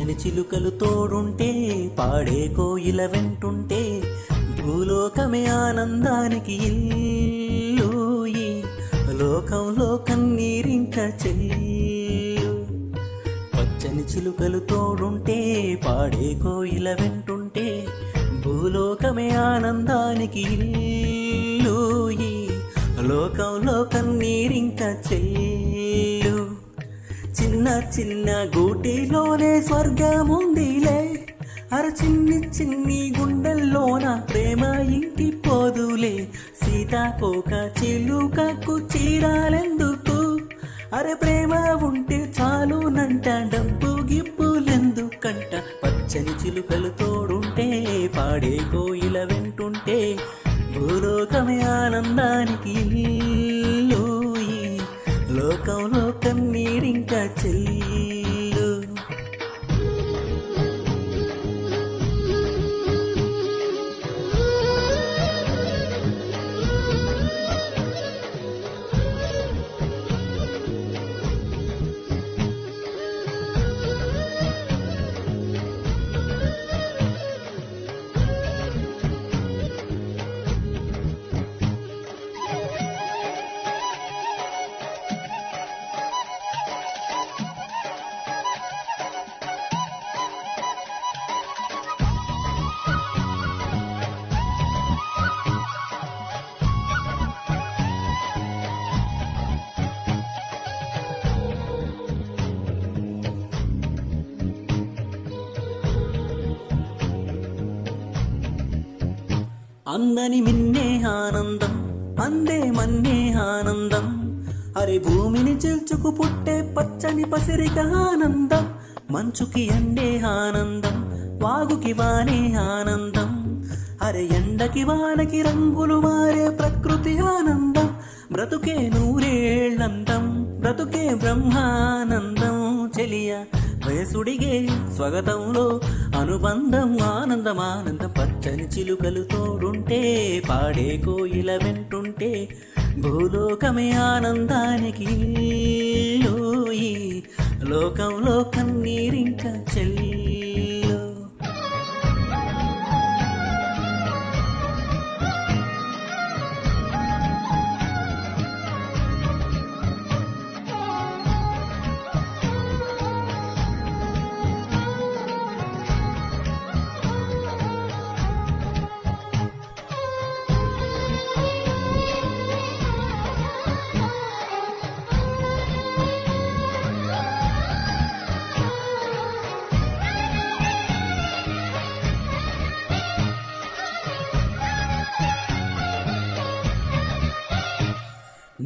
పచ్చని చిలుకలు తోడుంటే పాడే కోయిల వెంటుంటే భూలోకమే ఆనందానికి ఇల్లు ఈ లోకంలో కన్నీరింక చెల్లు. పచ్చని చిలుకలు తోడుంటే పాడే కోయిల వెంటుంటే భూలోకమే ఆనందానికి ఇల్లు ఈ లోకంలో కన్నీరింక చెల్లు. చిన్న చిన్న గూటిలోనే స్వర్గముందిలే, అర చిన్ని చిన్ని గుండెల్లోన ప్రేమ ఇంటి పోదులే. సీతాకోక చిలుకకు చీరాలెందుకు, అరే ప్రేమ ఉంటే చాలునంట, డబ్బు గిప్పులెందుకంట. పచ్చని చిలుకలు తోడుంటే పాడే కోయిల వెంటుంటే భూలోకమే ఆనందానికి ఇల్లు ఈ లోకంలో కన్నీరింక చెల్లు. అందని మిన్నే ఆనందం, అందే మన్నే ఆనందం, అరే భూమిని చిల్చుకు పుట్టే పచ్చని పసిరిక ఆనందం. మంచుకి ఎండే ఆనందం, వాగుకి వానే ఆనందం, అరే ఎండకి వానకి రంగులు మారే ప్రకృతి ఆనందం. బ్రతుకే నూరేళ్ళందం, బ్రతుకే బ్రహ్మానందం. చెలియ వయసుడిగే స్వాగతంలో అనుబంధం ఆనందం ఆనందం. పచ్చని చిలుకలు తోడుంటే పాడే కోయిల వెంటుంటే భూలోకమే ఆనందానికి ఇల్లు ఈ లోకంలో కన్నీరింక చెల్లు.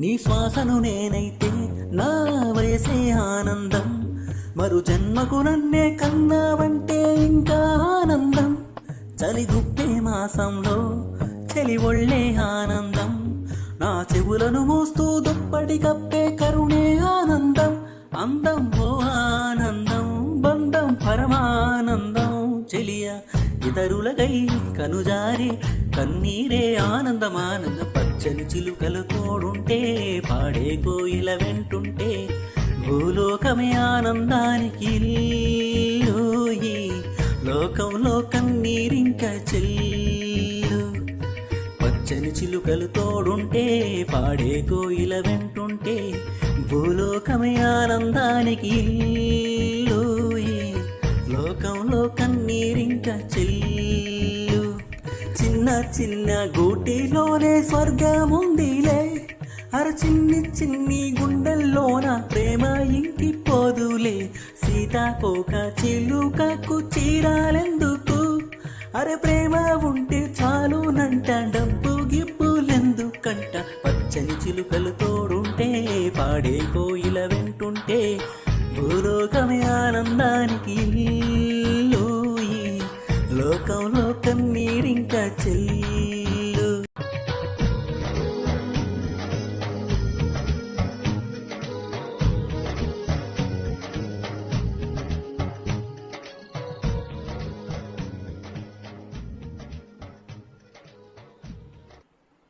నీ శ్వాసను నేనైతే నా వయసే ఆనందం, మరు జన్మకు నన్నే కన్నావంటే ఇంకా ఆనందం. చలి గుప్పే మాసంలో చలి ఒళ్ళే ఆనందం, నా చెవులను మోస్తూ దుప్పటి కప్పే కరుణే ఆనందం. అందం ఓ ఆనందం, బంధం పరమానందం. చెలియ ఇతరులకై కనుజారి కన్నీరే ఆనందం ఆనందం. పచ్చని చిలుకలు తోడుంటే పాడే కోయిల వెంటుంటే భూలోకమే ఆనందానికి ఇల్లు ఈ లోకంలో కన్నీరింక చెల్లు. పచ్చని చిలుకలు తోడుంటే పాడే కోయిల వెంటుంటే భూలోకమే ఆనందానికి ఇల్లు ఈ లోకంలో కన్నీరింక చెల్లు. చిన్న చిన్న గూటిలోనే స్వర్గముందిలే, అర చిన్ని చిన్ని గుండెల్లోన ప్రేమ ఇంటి పోదులే. సీతాకోక చిలుకకు చీరాలెందుకు, అరే ప్రేమ ఉంటే చాలునంట, డబ్బు గిప్పులెందుకంట. పచ్చని చిలుకలు తోడుంటే పాడే కోయిల వెంటుంటే భూలోకమే ఆనందానికి ఇల్లు ఈ లోకంలో కన్నీరింక చెల్లి.